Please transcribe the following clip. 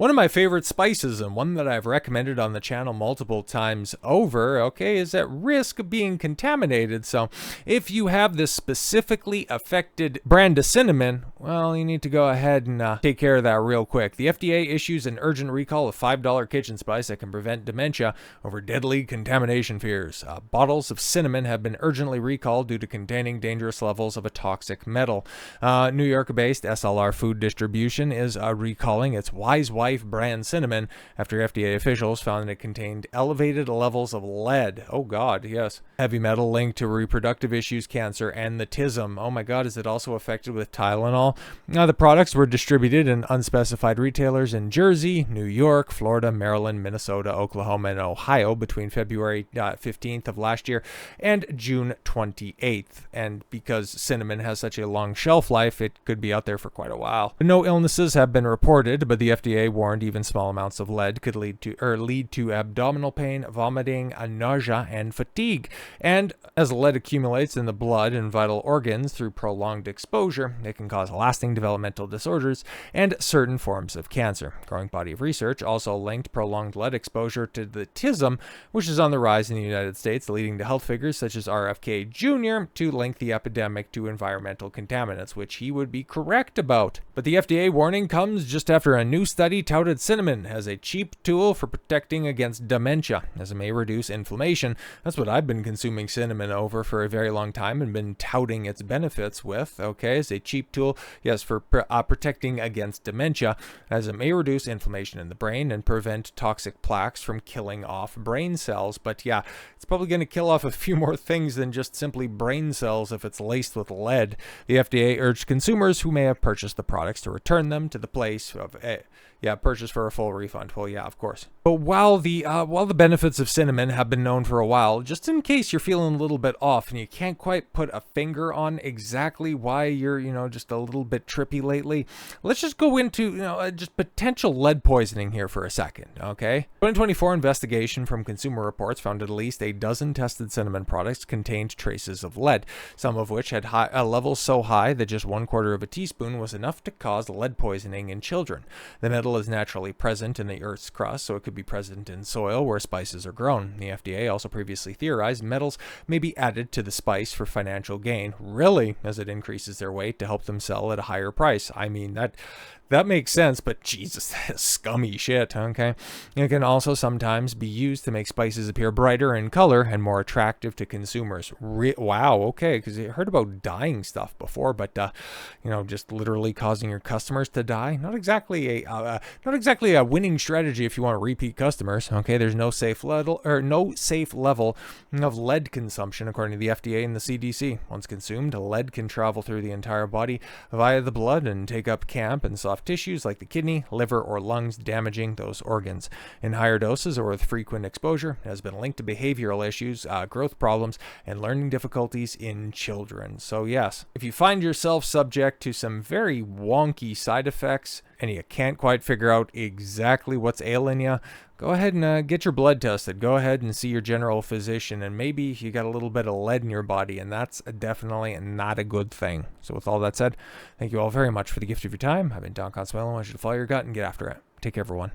One of my favorite spices, and one that I've recommended on the channel multiple times over, okay, is at risk of being contaminated. So if you have this specifically affected brand of cinnamon, well, you need to go ahead and take care of that real quick. The FDA issues an urgent recall of $5 kitchen spice that can prevent dementia over deadly contamination fears. Bottles of cinnamon have been urgently recalled due to containing dangerous levels of a toxic metal. New York-based SLR Food Distribution is recalling its Wise Wife brand cinnamon after FDA officials found that it contained elevated levels of lead. Oh God, yes. Heavy metal linked to reproductive issues, cancer, and the autism. Oh my God, is it also affected with Tylenol? The products were distributed in unspecified retailers in Jersey, New York, Florida, Maryland, Minnesota, Oklahoma, and Ohio between February 15th of last year and June 28th. And because cinnamon has such a long shelf life, it could be out there for quite a while. No illnesses have been reported, but the FDA warned even small amounts of lead could lead to abdominal pain, vomiting, nausea, and fatigue. And as lead accumulates in the blood and vital organs through prolonged exposure, it can cause lasting developmental disorders and certain forms of cancer. A growing body of research also linked prolonged lead exposure to the autism, which is on the rise in the United States, leading to health figures such as RFK Jr. to link the epidemic to environmental contaminants, which he would be correct about. But the FDA warning comes just after a new study touted cinnamon as a cheap tool for protecting against dementia, as it may reduce inflammation. That's what I've been consuming cinnamon over for a very long time and been touting its benefits with, okay, as a cheap tool, yes, for protecting against dementia, as it may reduce inflammation in the brain and prevent toxic plaques from killing off brain cells. But yeah, it's probably going to kill off a few more things than just simply brain cells if it's laced with lead. The FDA urged consumers who may have purchased the products to return them to the place of purchase for a full refund. Well, yeah, of course. But while the benefits of cinnamon have been known for a while, just in case you're feeling a little bit off and you can't quite put a finger on exactly why you're, just a little bit trippy lately, let's just go into, just potential lead poisoning here for a second, okay? 2024 investigation from Consumer Reports found at least a dozen tested cinnamon products contained traces of lead, some of which had levels so high that just 1/4 of a teaspoon was enough to cause lead poisoning in children. The metal is naturally present in the Earth's crust, so it could be present in soil where spices are grown. The FDA also previously theorized metals may be added to the spice for financial gain, really, as it increases their weight to help them sell at a higher price. I mean, that makes sense, but Jesus, that's scummy shit, okay? It can also sometimes be used to make spices appear brighter in color and more attractive to consumers. Wow, okay, because I heard about dyeing stuff before, but, just literally causing your customers to die? Not exactly a winning strategy if you want repeat customers, okay? There's no safe level of lead consumption, according to the FDA and the CDC. Once consumed, lead can travel through the entire body via the blood and take up camp and soft tissues like the kidney, liver, or lungs, damaging those organs. In higher doses or with frequent exposure, it has been linked to behavioral issues, growth problems, and learning difficulties in children. So yes, if you find yourself subject to some very wonky side effects and you can't quite figure out exactly what's ailing you, go ahead and get your blood tested. Go ahead and see your general physician, and maybe you got a little bit of lead in your body, and that's definitely not a good thing. So with all that said, thank you all very much for the gift of your time. I've been Don Consuelo. I want you to follow your gut and get after it. Take care, everyone.